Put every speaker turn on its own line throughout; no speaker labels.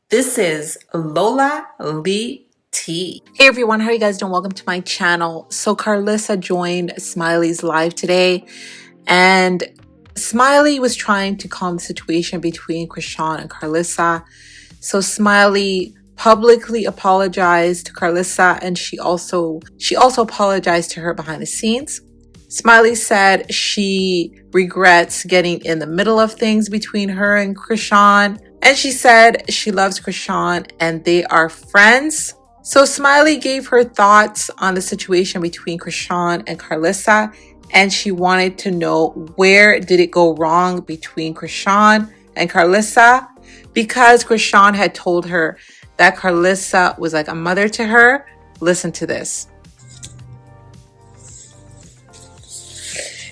This is Lola Lee T. Hey everyone, how are you guys doing? Welcome to my channel. So Karlissa joined Smiley's live today, and Smiley was trying to calm the situation between Chrisean and Karlissa. So Smiley publicly apologized to Karlissa, and she also apologized to her behind the scenes. Smiley said she regrets getting in the middle of things between her and Chrisean, and she said she loves Chrisean and they are friends. So Smiley gave her thoughts on the situation between Chrisean and Karlissa, and she wanted to know where did it go wrong between Chrisean and Karlissa, because Chrisean had told her that Karlissa was like a mother to her. Listen to this.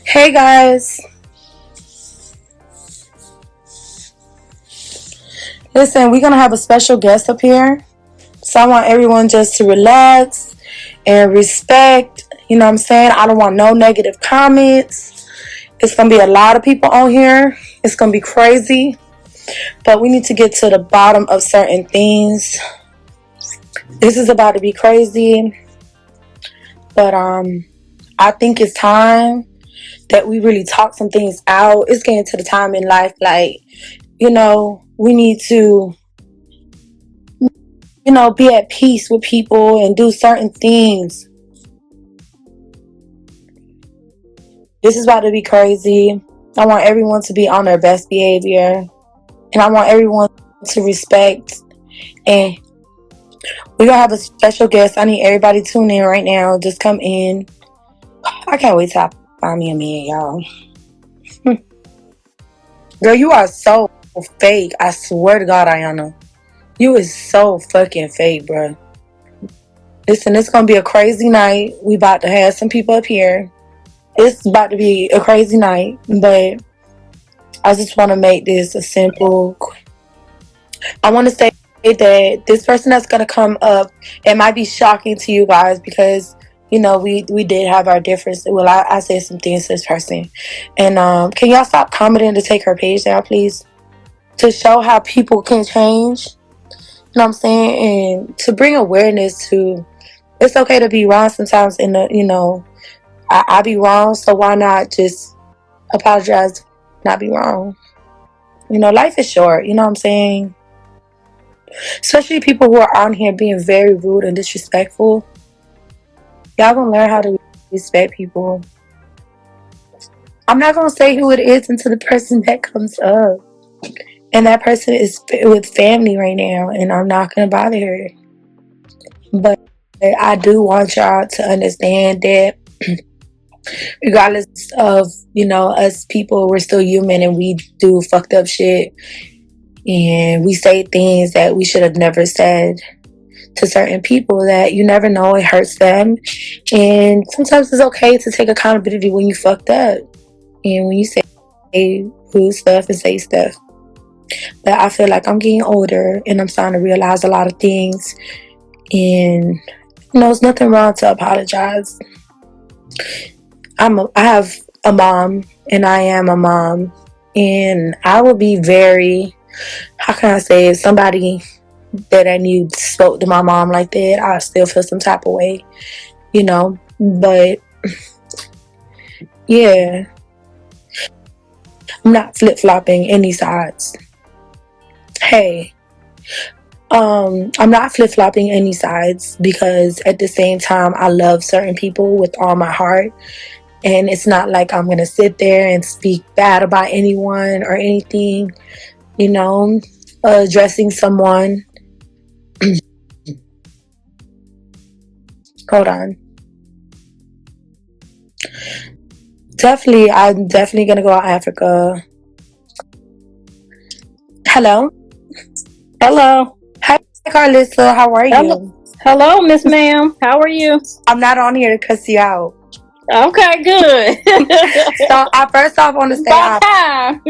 Hey guys, listen, we're gonna have a special guest up here, so I want everyone just to relax and respect. You know what I'm saying? I don't want no negative comments. It's gonna be a lot of people on here. It's gonna be crazy, but we need to get to the bottom of certain things. This is about to be crazy, but I think it's time that we really talk some things out. It's getting to the time in life, like, we need to, be at peace with people and do certain things. This is about to be crazy. I want everyone to be on their best behavior, and I want everyone to respect. And we're gonna have a special guest. I need everybody to tune in right now. Just come in. I can't wait to find me a man, y'all. Girl, you are so fake. I swear to God, Ayana. You is so fucking fake, bro. Listen, it's gonna be a crazy night. We about to have some people up here. It's about to be a crazy night, but I just want to make this a simple. I want to say that this person that's gonna come up, it might be shocking to you guys because we did have our difference. Well, I said some things to this person, and can y'all stop commenting to take her page down, please, to show how people can change. You know what I'm saying? And to bring awareness to, it's okay to be wrong sometimes. I be wrong, so why not just apologize, not be wrong? Life is short. You know what I'm saying? Especially people who are on here being very rude and disrespectful. Y'all gonna learn how to respect people. I'm not gonna say who it is until the person that comes up. And that person is with family right now, and I'm not gonna bother her. But I do want y'all to understand that regardless of, us people, we're still human and we do fucked up shit. And we say things that we should have never said to certain people that you never know, it hurts them. And sometimes it's okay to take accountability when you fucked up. And when you say rude stuff and say stuff. But I feel like I'm getting older and I'm starting to realize a lot of things. And it's nothing wrong to apologize. I have a mom, and I am a mom, and I would be very, how can I say it, somebody that I knew spoke to my mom like that, I still feel some type of way, but yeah, I'm not flip-flopping any sides. Hey, I'm not flip-flopping any sides because at the same time, I love certain people with all my heart. And it's not like I'm going to sit there and speak bad about anyone or anything, addressing someone. Hold on. I'm definitely going to go to Africa. Hello?
Hello.
Hi, Karlissa. How are you?
Hello, Miss Ma'am. How are you?
I'm not on here to cuss you out.
Okay, good.
So I first off want to say
time.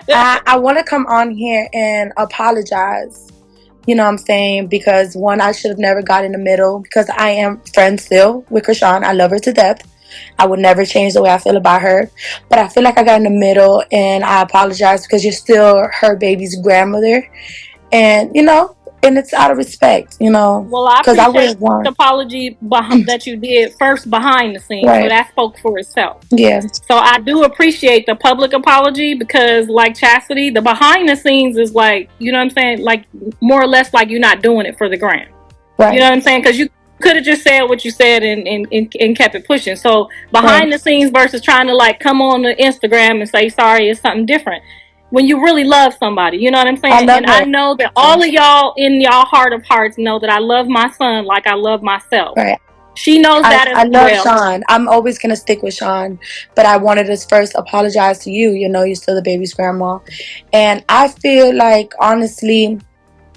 I want to come on here and apologize. You know what I'm saying? Because one, I should have never got in the middle because I am friends still with Chrisean. I love her to death. I would never change the way I feel about her. But I feel like I got in the middle and I apologize because you're still her baby's grandmother. And, and it's out of respect, you know.
Well, I
Because I
appreciate
wouldn't want.
the apology that you did first behind the scenes, so
Right.
that spoke for itself.
Yeah.
So I do appreciate the public apology because, like Chastity, the behind the scenes is like, you know what I'm saying, like more or less like you're not doing it for the gram.
Right.
You know what I'm saying? Because you could have just said what you said and kept it pushing. So behind the scenes versus trying to like come on the Instagram and say sorry is something different. When you really love somebody, you know what I'm saying? And I know that all of y'all in y'all heart of hearts know that I love my son like I love myself.
Right.
She knows that
I
as
love
well.
Sean. I'm always going to stick with Sean. But I wanted to first apologize to you. You know, you're still the baby's grandma. And I feel like, honestly,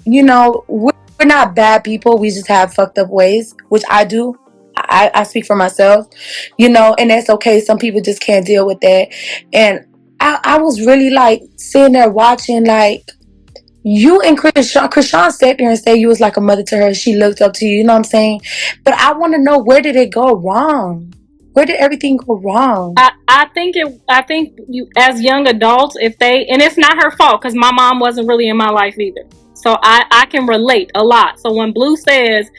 you know, we're not bad people. We just have fucked up ways, which I do. I speak for myself, you know, and that's okay. Some people just can't deal with that. And I was really like sitting there watching, like, you and Chrisean sat there and said you was like a mother to her. She looked up to you, you know what I'm saying? But I want to know, where did it go wrong? Where did everything go wrong?
I think you, as young adults, if they, and it's not her fault because my mom wasn't really in my life either. So I can relate a lot. So when Blue says,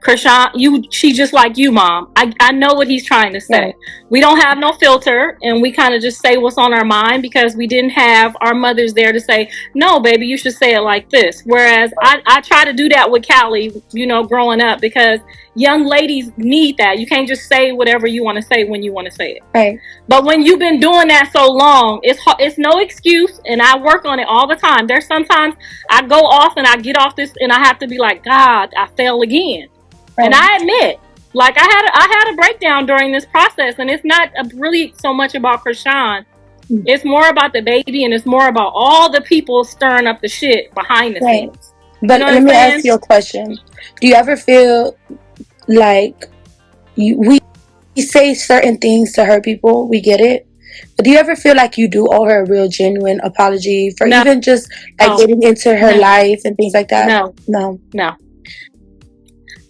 Chrisean, she just like you, Mom. I know what he's trying to say.
Right.
We don't have no filter, and we kind of just say what's on our mind because we didn't have our mothers there to say, no, baby, you should say it like this. Whereas I try to do that with Callie, you know, growing up, because young ladies need that. You can't just say whatever you want to say when you want to say it.
Right.
But when you've been doing that so long, it's no excuse, and I work on it all the time. There's sometimes I go off and I get off this, and I have to be like, God, I fail again. Right. And I admit, like I had a breakdown during this process, and it's not really so much about Chrisean. It's more about the baby, and it's more about all the people stirring up the shit behind the scenes.
But you know, let me ask you a question. Do you ever feel like we say certain things to hurt people? We get it. But do you ever feel like you do owe her a real genuine apology for even just like getting into her life and things like that? No.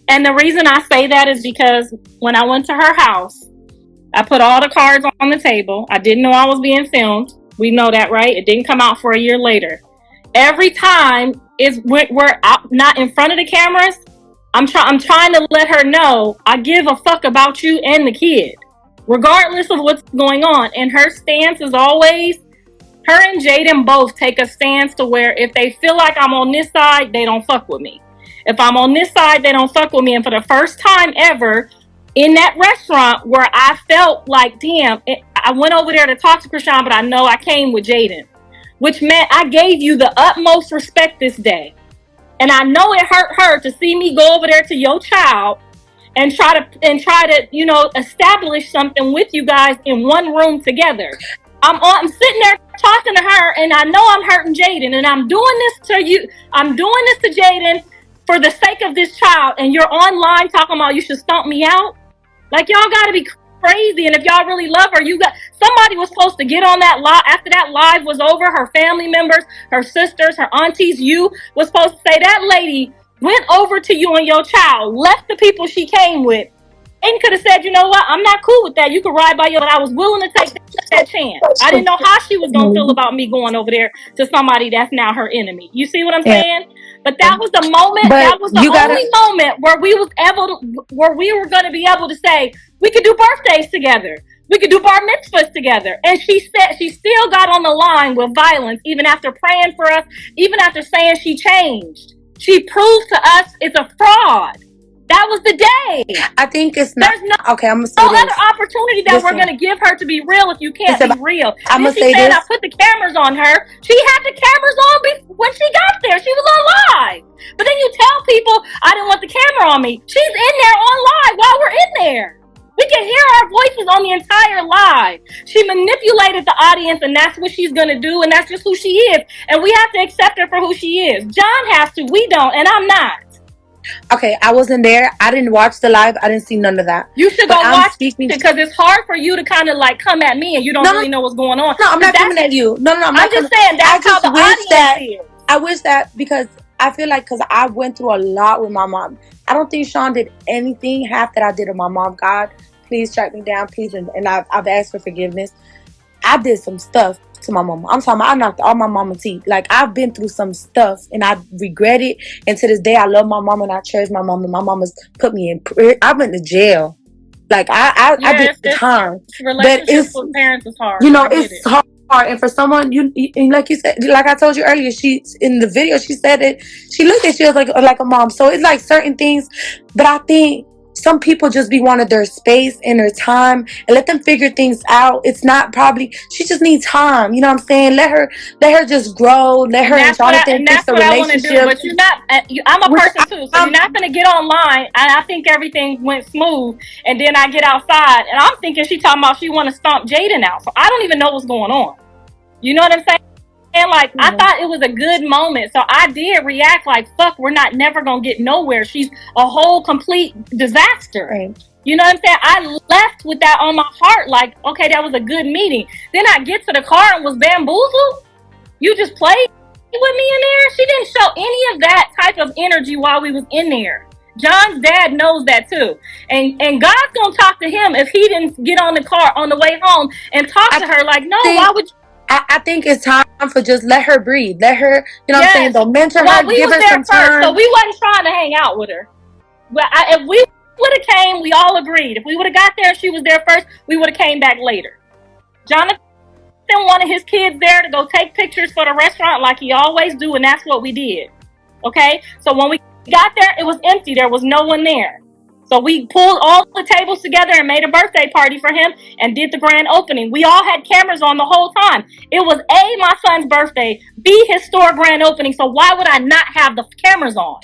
And the reason I say that is because when I went to her house, I put all the cards on the table. I didn't know I was being filmed. We know that, right? It didn't come out for a year later. Every time we're out, not in front of the cameras, I'm trying to let her know I give a fuck about you and the kid, regardless of what's going on. And her stance is always, her and Jaden both take a stance to where if they feel like I'm on this side, they don't fuck with me. If I'm on this side, they don't fuck with me. And for the first time ever in that restaurant where I felt like, damn, I went over there to talk to Chrisean, but I know I came with Jaden, which meant I gave you the utmost respect this day. And I know it hurt her to see me go over there to your child and try to, you know, establish something with you guys in one room together. I'm sitting there talking to her, and I know I'm hurting Jaden, and I'm doing this to you. I'm doing this to Jaden for the sake of this child, and you're online talking about you should stomp me out. Like, y'all got to be crazy. And if y'all really love her, somebody was supposed to get on that live after that live was over. Her family members, her sisters, her aunties, you was supposed to say that lady went over to you and your child, left the people she came with, and could have said, you know what, I'm not cool with that. You could ride by your, but I was willing to take that chance. I didn't know how she was going to feel about me going over there to somebody that's now her enemy. You see what I'm saying? But that was the moment, that was the only moment where we were going to be able to say, we could do birthdays together. We could do bar mitzvahs together. And she said she still got on the line with violence, even after praying for us, even after saying she changed. She proves to us it's a fraud. That was the day.
I think it's not.
There's no
I'm gonna say
other opportunity that we're going to give her to be real if you can't be real.
I'm gonna say
this. I put the cameras on her. She had the cameras on when she got there. She was on live. But then you tell people, I didn't want the camera on me. She's in there on live while we're in there. We can hear our voices on the entire live. She manipulated the audience, and that's what she's going to do, and that's just who she is. And we have to accept her for who she is. John has to. We don't, and I'm not.
Okay, I wasn't there. I didn't watch the live. I didn't see none of that.
You should go watch it because it's hard for you to kind of like come at me and you don't really know what's going on.
No, I'm not coming at you. No, I'm
just saying that's how the audience is.
I wish that because I feel like because I went through a lot with my mom. I don't think Sean did anything half that I did with my mom. God, please track me down, please. And I've asked for forgiveness. I did some stuff to my mama. I'm talking about I knocked all my mama teeth. Like, I've been through some stuff and I regret it. And to this day, I love my mama and I cherish my mama. My mama's put me in. I went to jail. Like, I did the time.
Relationships with parents is hard.
You know, it's hard. And for someone, and like you said, like I told you earlier, she in the video, she said that she looked at you like a mom. So it's like certain things. But I think some people just be wanting their space and their time and let them figure things out. It's not probably, she just needs time. You know what I'm saying? Let her just grow. Let her and Jonathan fix the relationship.
But you're not, I'm a person too. So you're not going to get online and I think everything went smooth. And then I get outside and I'm thinking she talking about she want to stomp Jaden out. So I don't even know what's going on. You know what I'm saying? And like, I thought it was a good moment. So I did react like, fuck, we're never going to get nowhere. She's a whole complete disaster.
Right.
You know what I'm saying? I left with that on my heart. Like, okay, that was a good meeting. Then I get to the car and was bamboozled. You just played with me in there. She didn't show any of that type of energy while we was in there. John's dad knows that too. And God's going to talk to him if he didn't get on the car on the way home and talk to her like, no, why would you?
I think it's time for just let her breathe. Let her, you know what I'm saying? Don't mentor her, give her some time.
So we wasn't trying to hang out with her. But if we would have came, we all agreed. If we would have got there and she was there first, we would have came back later. Jonathan wanted his kids there to go take pictures for the restaurant like he always do, and that's what we did. Okay? So when we got there, it was empty. There was no one there. So we pulled all the tables together and made a birthday party for him and did the grand opening. We all had cameras on the whole time. It was A, my son's birthday, B, his store grand opening. So why would I not have the cameras on?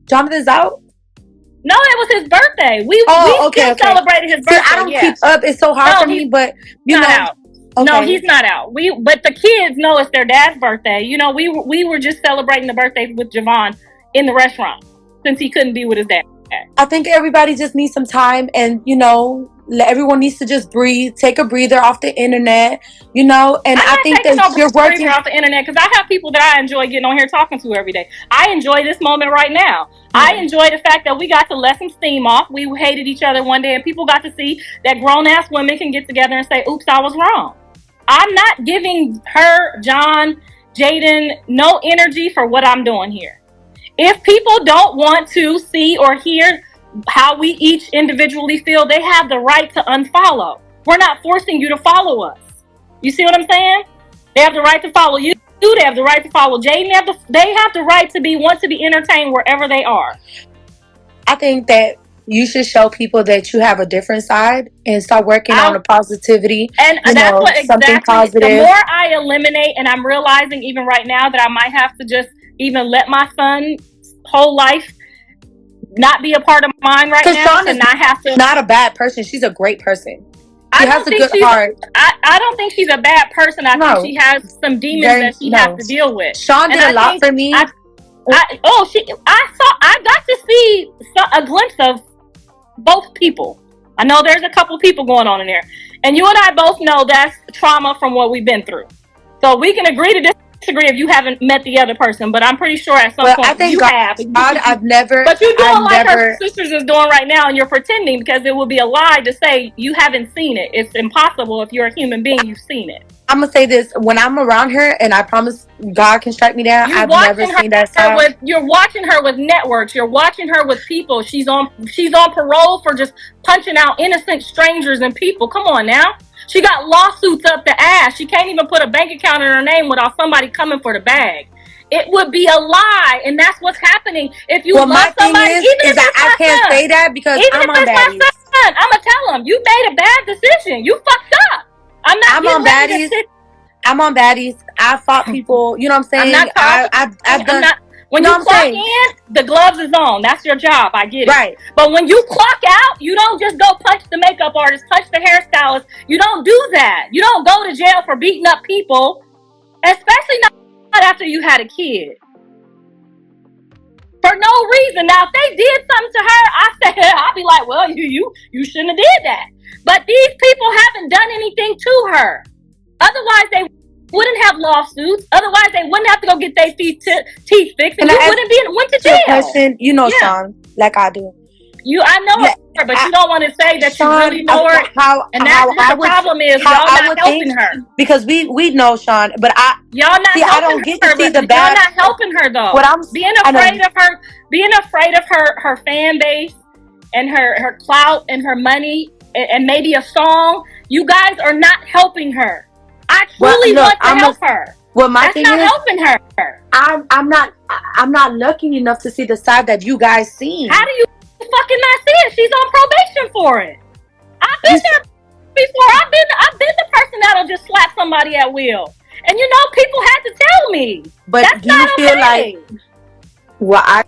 Jonathan's out?
No, it was his birthday. We celebrated his birthday.
See, I don't keep up. It's so hard for me, but you know.
Out. Okay. No, he's not out. But the kids know it's their dad's birthday. You know, we were just celebrating the birthday with Javon in the restaurant since he couldn't be with his dad.
I think everybody just needs some time, and you know, everyone needs to just breathe, take a breather off the internet, you know. And I think that you're working
off the internet because I have people that I enjoy getting on here talking to every day. I enjoy this moment right now. I enjoy the fact that we got to let some steam off. We hated each other one day, and people got to see that grown-ass women can get together and say, "Oops, I was wrong." I'm not giving her, John, Jaden, no energy for what I'm doing here. If people don't want to see or hear how we each individually feel, they have the right to unfollow. We're not forcing you to follow us. You see what I'm saying? They have the right to follow you. They have the right to follow Jaden. They have the right to want to be entertained wherever they are.
I think that you should show people that you have a different side and start working on the positivity.
And that's what exactly. Positive. The more I eliminate, and I'm realizing even right now that I might have to just even let my son's whole life not be a part of mine right now.
Sean is not a bad person. She's a great person. She has a good heart.
I don't think she's a bad person. I think she has some demons that she has to deal with.
Sean did a lot for me.
I got to see a glimpse of both people. I know there's a couple people going on in there. And you and I both know that's trauma from what we've been through. So we can agree to disagree if you haven't met the other person, but I'm pretty sure at some point you have.
I've never.
But you're doing her sisters is doing right now, and you're pretending because it would be a lie to say you haven't seen it. It's impossible. If you're a human being, you've seen it.
I'm gonna say this: when I'm around her, and I promise God can strike me down, I've never seen that side.
You're watching her with networks. You're watching her with people. She's on parole for just punching out innocent strangers and people. Come on now. She got lawsuits up the ass. She can't even put a bank account in her name without somebody coming for the bag. It would be a lie, and that's what's happening. If you love somebody, even if
I can't say that because I'm on baddies.
I'm gonna tell him you made a bad decision. You fucked up. I'm on baddies.
I'm on baddies. I fought people. You know what I'm saying? I've done.
When you clock in, the gloves is on. That's your job. I get it.
Right.
But when you clock out, you don't just go punch the makeup artist, punch the hairstylist. You don't do that. You don't go to jail for beating up people, especially not after you had a kid. For no reason. Now, if they did something to her, I'll be like, well, you shouldn't have did that. But these people haven't done anything to her. Otherwise, they wouldn't have lawsuits. Otherwise, they wouldn't have to go get their teeth fixed, and you wouldn't went to jail.
Question, Sean, like I do.
I know her, but you don't want to say that
Sean,
you really know her. And that's what the problem is. Y'all not helping her.
Because we know Sean, but
y'all not helping
I don't get to
her,
see the bad.
Y'all not helping her though.
What I'm
being afraid of her fan base and her clout and her money and maybe a song. You guys are not helping her. I truly want to help her.
Well, my thing
is helping her.
I'm not lucky enough to see the side that you guys see.
How do you fucking not see it? She's on probation for it. I've been there before. I've been the person that'll just slap somebody at will. And you know, people had to tell me.
But
that's
do you feel like? Well, I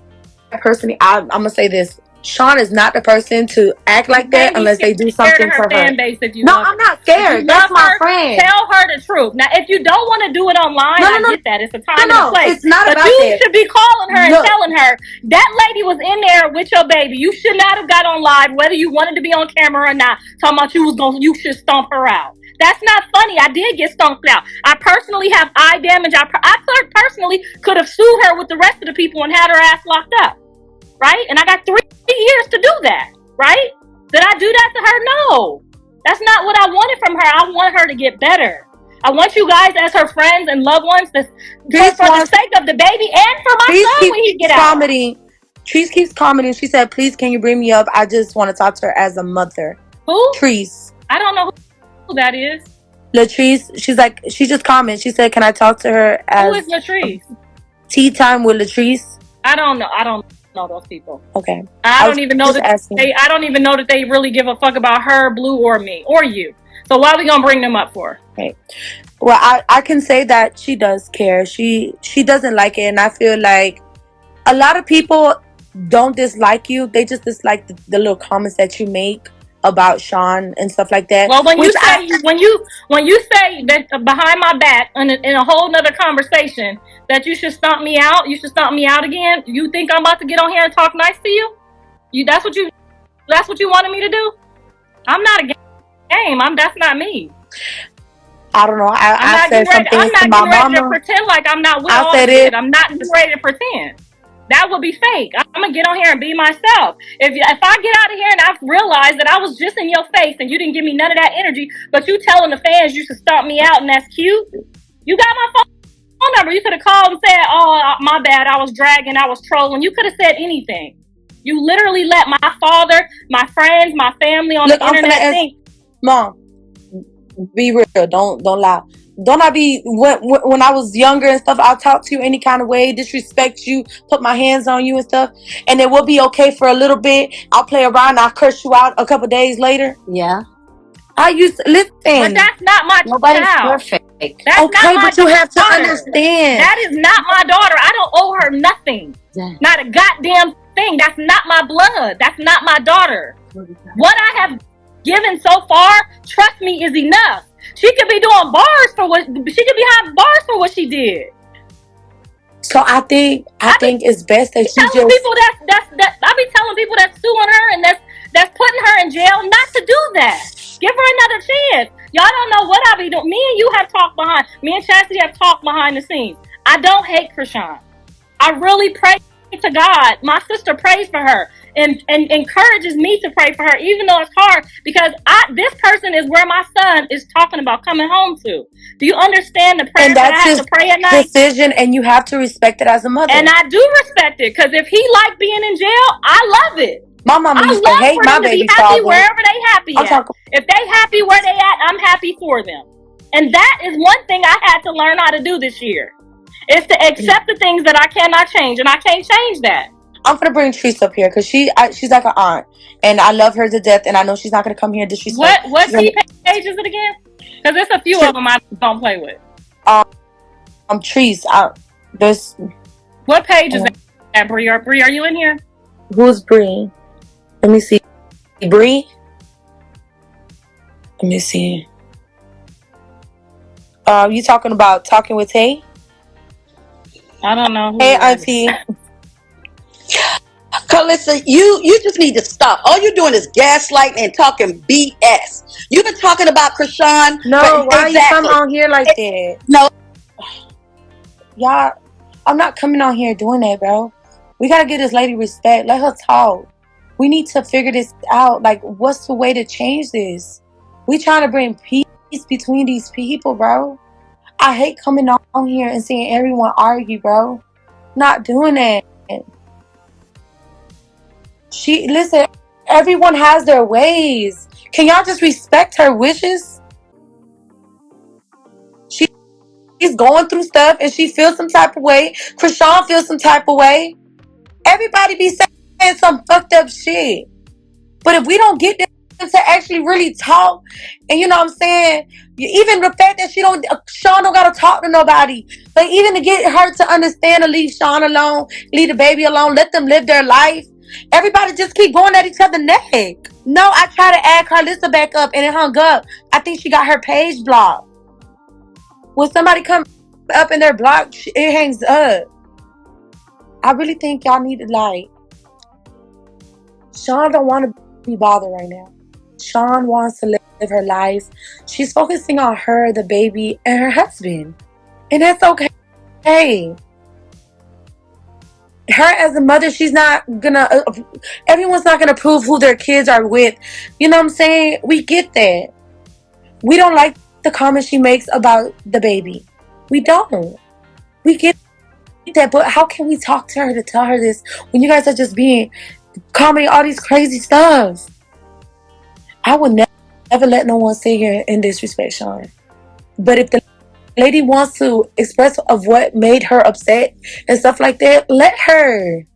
personally, I'm gonna say this. Sean is not the person to act like that unless they do something for her.
Fan base if you
no, I'm not scared. That's my friend.
Tell her the truth. Now, if you don't want to do it online, I get that. It's a time and a place.
It's not about
that.
You
should be calling her and telling her, that lady was in there with your baby. You should not have got on live, whether you wanted to be on camera or not, talking about you should stomp her out. That's not funny. I did get stomped out. I personally have eye damage. I personally could have sued her with the rest of the people and had her ass locked up. Right? And I got 3 years to do that. Right? Did I do that to her? No. That's not what I wanted from her. I want her to get better. I want you guys as her friends and loved ones for the sake of the baby and for my son when he get out.
Trees keeps commenting. She said, please, can you bring me up? I just want to talk to her as a mother.
Who?
Trees.
I don't know who that is.
Latrice. She's like, she just commented. She said, can I talk to her as...
Who is Latrice?
Tea time with Latrice.
I don't know. I don't know those people.
Okay.
I don't even know that they really give a fuck about her, Blue, or me, or you. So why are we gonna bring them up for?
Okay. Well, I can say that she does care. She doesn't like it, and I feel like a lot of people don't dislike you. They just dislike the little comments that you make about Sean and stuff like that.
Well, when you say that behind my back in a whole nother conversation that you should stomp me out, again. You think I'm about to get on here and talk nice to you? That's what you wanted me to do? I'm not a game. That's not me.
I don't know. I said something to my mama. I'm not getting ready to pretend
like I'm not with all this shit. I'm not ready to pretend. That would be fake. I'm gonna get on here and be myself. If I get out of here and I've realized that I was just in your face and you didn't give me none of that energy, but you telling the fans you should stomp me out and that's cute. You got my phone number. You could have called and said, "Oh, my bad. I was dragging. I was trolling." You could have said anything. You literally let my father, my friends, my family on the internet think.
Mom, be real. Don't lie. Don't I be when I was younger and stuff, I'll talk to you any kind of way, disrespect you, put my hands on you and stuff, and it will be okay for a little bit. I'll play around, I'll curse you out a couple days later.
Yeah.
I used to listen.
But that's not my
Nobody's
child.
Perfect.
That's
okay, but you have to understand.
That is not my daughter. I don't owe her nothing. Yeah. Not a goddamn thing. That's not my blood. That's not my daughter. What I have given so far, trust me, is enough. She could be doing bars for what she did.
So I think it's best that she just.
I be telling people that's suing her and that's putting her in jail not to do that. Give her another chance. Y'all don't know what I be doing. Me and Chastity have talked behind the scenes. I don't hate Chrisean. I really pray to God. My sister prays for her and encourages me to pray for her, even though it's hard, because this person is where my son is talking about coming home to. Do you understand the prayer that I have to pray at night?
Decision, and you have to respect it as a mother.
And I do respect it, because if he like being in jail, I love it.
My mama used to hate my baby father.
Wherever they happy at. If they happy where they at, I'm happy for them. And that is one thing I had to learn how to do this year. Is to accept the things that I cannot change, and I can't change that.
I'm gonna bring Treese up here because she's like an aunt, and I love her to death, and I know she's not gonna come here and disrespect.
What page is it again? Because there's a few of them I don't play with.
Treese. There's.
What page is that? Bree, are you in here?
Who's Bree? Let me see. Bree. Let me see. You talking about talking with Tay?
I don't know.
Hey, Auntie.
Karlissa, you just need to stop. All you're doing is gaslighting and talking BS. You've been talking about Chrisean.
No, why you come on here like that?
No.
Y'all, I'm not coming on here doing that, bro. We gotta give this lady respect. Let her talk. We need to figure this out. Like, what's the way to change this? We trying to bring peace between these people, bro. I hate coming on here and seeing everyone argue, bro. Not doing that. Listen, everyone has their ways. Can y'all just respect her wishes? She's going through stuff and she feels some type of way. Chrisean feels some type of way. Everybody be saying some fucked up shit. But if we don't get them to actually really talk, and you know what I'm saying, even the fact that Sean don't gotta talk to nobody, but even to get her to understand to leave Sean alone, leave the baby alone, let them live their life. Everybody just keep going at each other's neck. No, I tried to add Karlissa back up and it hung up. I think she got her page blocked. When somebody comes up and they're blocked, it hangs up. I really think y'all need to, like, Sean don't want to be bothered right now. Sean wants to live her life. She's focusing on her, the baby, and her husband. And that's okay. Her as a mother, she's not gonna, everyone's not gonna prove who their kids are with. You know what I'm saying? We get that. We don't like the comments she makes about the baby. We don't. We get that, but how can we talk to her to tell her this when you guys are just being commenting all these crazy stuff? I would never let no one sit here and disrespect Sean. But if the lady wants to express of what made her upset and stuff like that, let her.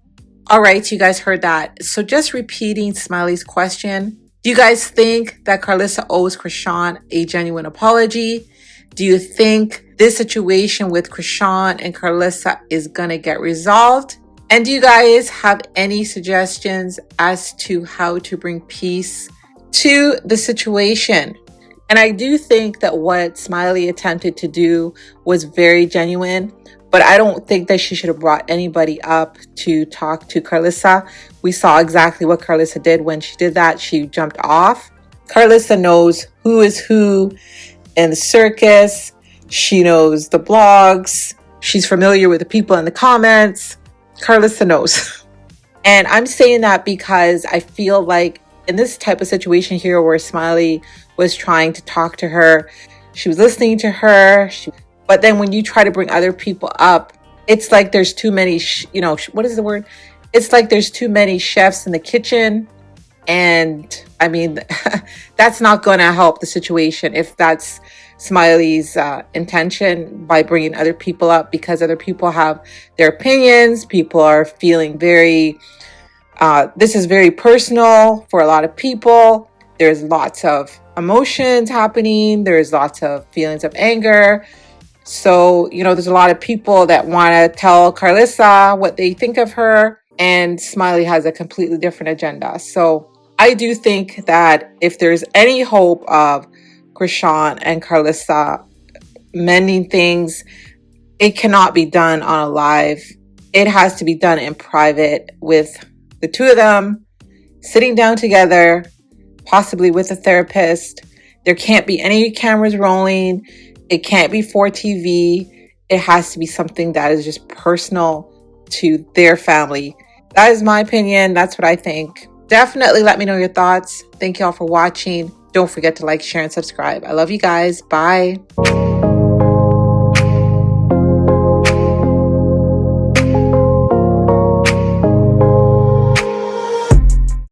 All right, you guys heard that. So just repeating Smiley's question. Do you guys think that Karlissa owes Chrisean a genuine apology? Do you think this situation with Chrisean and Karlissa is going to get resolved? And do you guys have any suggestions as to how to bring peace to the situation? And I do think that what Smiley attempted to do was very genuine, but I don't think that she should have brought anybody up to talk to Karlissa. We saw exactly what Karlissa did when she did that. She jumped off. Karlissa knows who is who in the circus. She knows the blogs. She's familiar with the people in the comments. Karlissa knows. And I'm saying that because I feel like in this type of situation here where Smiley was trying to talk to her, she was listening to her, but then when you try to bring other people up, it's like there's too many, what is the word? It's like there's too many chefs in the kitchen. And I mean, that's not going to help the situation if that's Smiley's intention by bringing other people up, because other people have their opinions. People are feeling very, this is very personal for a lot of people. There's lots of emotions happening. There's lots of feelings of anger. So, there's a lot of people that want to tell Karlissa what they think of her, and Smiley has a completely different agenda. So I do think that if there's any hope of Chrisean and Karlissa mending things, it cannot be done on a live. It has to be done in private with the two of them sitting down together, possibly with a therapist. There can't be any cameras rolling. It can't be for TV. It has to be something that is just personal to their family. That is my opinion. That's what I think. Definitely let me know your thoughts. Thank you all for watching. Don't forget to like, share, and subscribe. I love you guys. Bye.